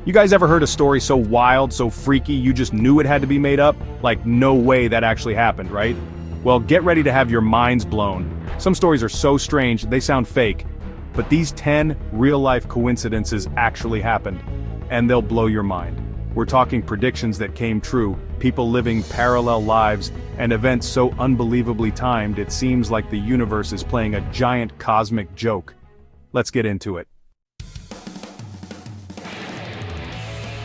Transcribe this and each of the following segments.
You guys ever heard a story so wild, so freaky, you just knew it had to be made up? Like, no way that actually happened, right? Well, get ready to have your minds blown. Some stories are so strange, they sound fake. But these 10 real-life coincidences actually happened. And they'll blow your mind. We're talking predictions that came true, people living parallel lives, and events so unbelievably timed it seems like the universe is playing a giant cosmic joke. Let's get into it.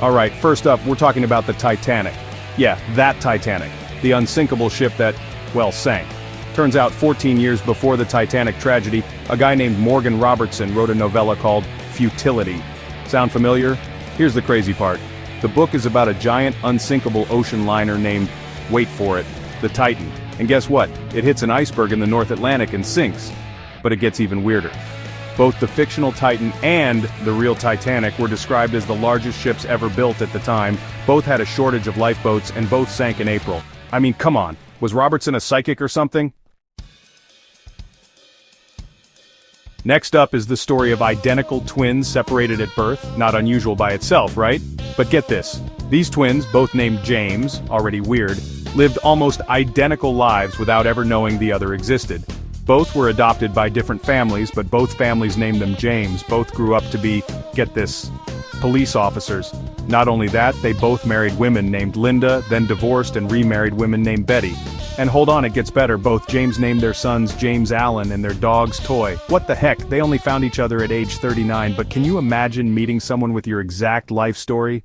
Alright, first up, we're talking about the Titanic. Yeah, that Titanic. The unsinkable ship that, well, sank. Turns out 14 years before the Titanic tragedy, a guy named Morgan Robertson wrote a novella called Futility. Sound familiar? Here's the crazy part. The book is about a giant unsinkable ocean liner named, wait for it, the Titan. And guess what? It hits an iceberg in the North Atlantic and sinks. But it gets even weirder. Both the fictional Titan and the real Titanic were described as the largest ships ever built at the time, both had a shortage of lifeboats, and both sank in April. I mean, come on, was Robertson a psychic or something? Next up is the story of identical twins separated at birth, not unusual by itself, right? But get this, these twins, both named James, already weird, lived almost identical lives without ever knowing the other existed. Both were adopted by different families, but both families named them James. Both grew up to be, get this, police officers. Not only that, they both married women named Linda, then divorced and remarried women named Betty. And hold on, it gets better, both James named their sons James Allen and their dogs Toy. What the heck, they only found each other at age 39, but can you imagine meeting someone with your exact life story?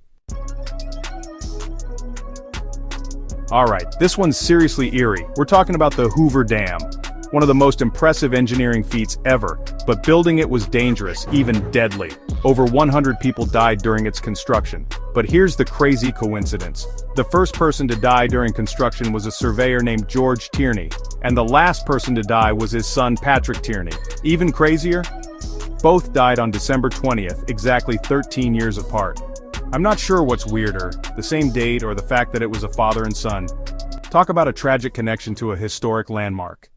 Alright, this one's seriously eerie. We're talking about the Hoover Dam. One of the most impressive engineering feats ever, but building it was dangerous, even deadly. Over 100 people died during its construction. But here's the crazy coincidence. The first person to die during construction was a surveyor named George Tierney, and the last person to die was his son Patrick Tierney. Even crazier? Both died on December 20th, exactly 13 years apart. I'm not sure what's weirder, the same date or the fact that it was a father and son. Talk about a tragic connection to a historic landmark.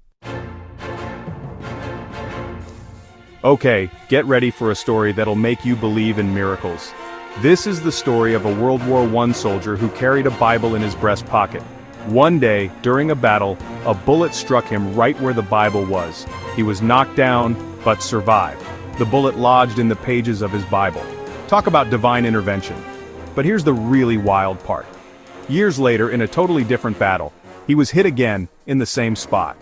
Okay, get ready for a story that'll make you believe in miracles. This is the story of a World War I soldier who carried a Bible in his breast pocket. One day, during a battle, a bullet struck him right where the Bible was. He was knocked down, but survived. The bullet lodged in the pages of his Bible. Talk about divine intervention. But here's the really wild part. Years later, in a totally different battle, he was hit again, in the same spot.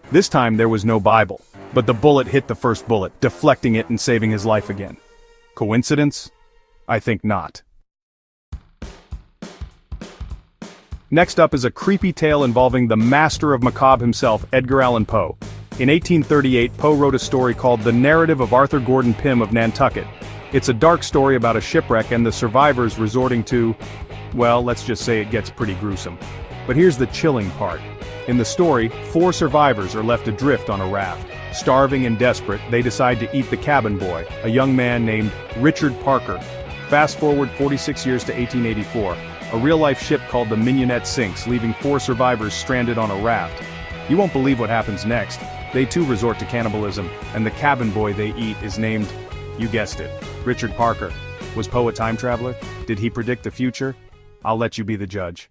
This time there was no Bible. But the bullet hit the first bullet, deflecting it and saving his life again. Coincidence? I think not. Next up is a creepy tale involving the master of macabre himself, Edgar Allan Poe. In 1838, Poe wrote a story called The Narrative of Arthur Gordon Pym of Nantucket. It's a dark story about a shipwreck and the survivors resorting to, well, let's just say it gets pretty gruesome. But here's the chilling part. In the story, 4 survivors are left adrift on a raft. Starving and desperate, they decide to eat the cabin boy, a young man named Richard Parker. Fast forward 46 years to 1884, a real-life ship called the Mignonette sinks, leaving 4 survivors stranded on a raft. You won't believe what happens next. They too resort to cannibalism, and the cabin boy they eat is named, you guessed it, Richard Parker. Was Poe a time traveler? Did he predict the future? I'll let you be the judge.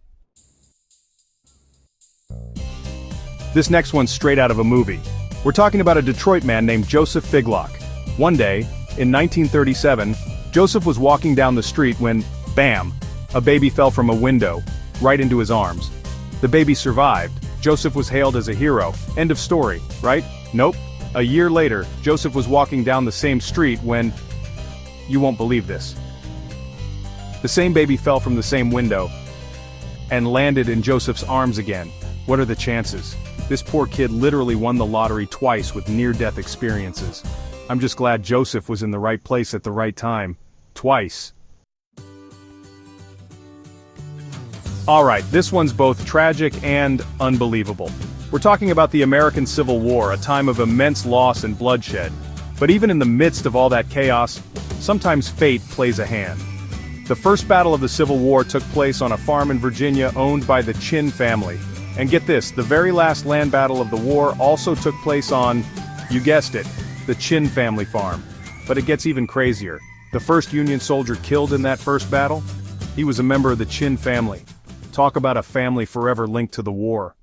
This next one's straight out of a movie. We're talking about a Detroit man named Joseph Figlock. One day, in 1937, Joseph was walking down the street when, bam, a baby fell from a window, right into his arms. The baby survived. Joseph was hailed as a hero. End of story, right? Nope. A year later, Joseph was walking down the same street when, you won't believe this. The same baby fell from the same window and landed in Joseph's arms again. What are the chances? This poor kid literally won the lottery twice with near-death experiences. I'm just glad Joseph was in the right place at the right time. Twice. Alright, this one's both tragic and unbelievable. We're talking about the American Civil War, a time of immense loss and bloodshed. But even in the midst of all that chaos, sometimes fate plays a hand. The first battle of the Civil War took place on a farm in Virginia owned by the Chin family. And get this, the very last land battle of the war also took place on, you guessed it, the Chin family farm. But it gets even crazier. The first Union soldier killed in that first battle? He was a member of the Chin family. Talk about a family forever linked to the war.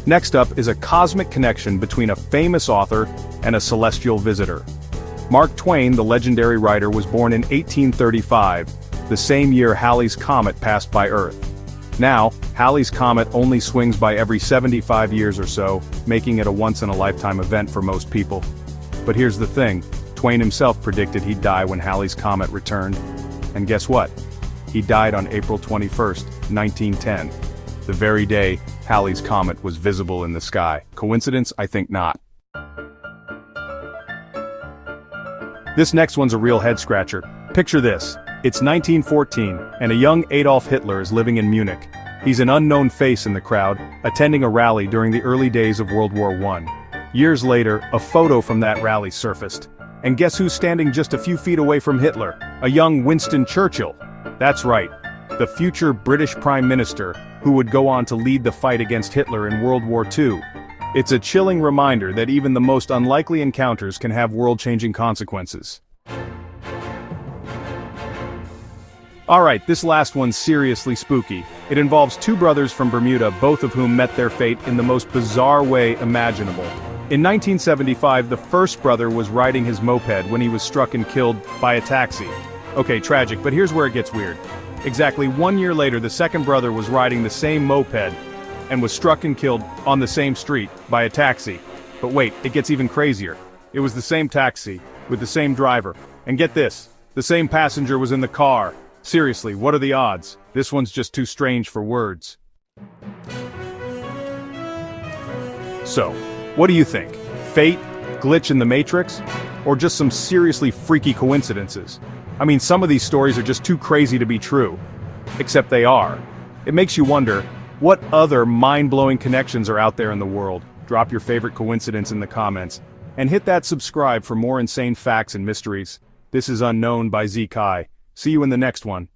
Next up is a cosmic connection between a famous author and a celestial visitor. Mark Twain, the legendary writer, was born in 1835, the same year Halley's Comet passed by Earth. Now, Halley's Comet only swings by every 75 years or so, making it a once-in-a-lifetime event for most people. But here's the thing, Twain himself predicted he'd die when Halley's Comet returned. And guess what? He died on April 21st, 1910, the very day Halley's Comet was visible in the sky. Coincidence? I think not. This next one's a real head-scratcher. Picture this. It's 1914, and a young Adolf Hitler is living in Munich. He's an unknown face in the crowd, attending a rally during the early days of World War I. Years later, a photo from that rally surfaced. And guess who's standing just a few feet away from Hitler? A young Winston Churchill. That's right, the future British Prime Minister, who would go on to lead the fight against Hitler in World War II. It's a chilling reminder that even the most unlikely encounters can have world-changing consequences. Alright, this last one's seriously spooky. It involves two brothers from Bermuda, both of whom met their fate in the most bizarre way imaginable. In 1975, the first brother was riding his moped when he was struck and killed by a taxi. Okay, tragic, but here's where it gets weird. Exactly 1 year later, the second brother was riding the same moped and was struck and killed on the same street by a taxi. But wait, it gets even crazier. It was the same taxi, with the same driver. And get this, the same passenger was in the car. Seriously, what are the odds? This one's just too strange for words. So, what do you think? Fate? Glitch in the Matrix? Or just some seriously freaky coincidences? I mean, some of these stories are just too crazy to be true. Except they are. It makes you wonder, what other mind-blowing connections are out there in the world? Drop your favorite coincidence in the comments. And hit that subscribe for more insane facts and mysteries. This is Unknown by Zeekay. See you in the next one.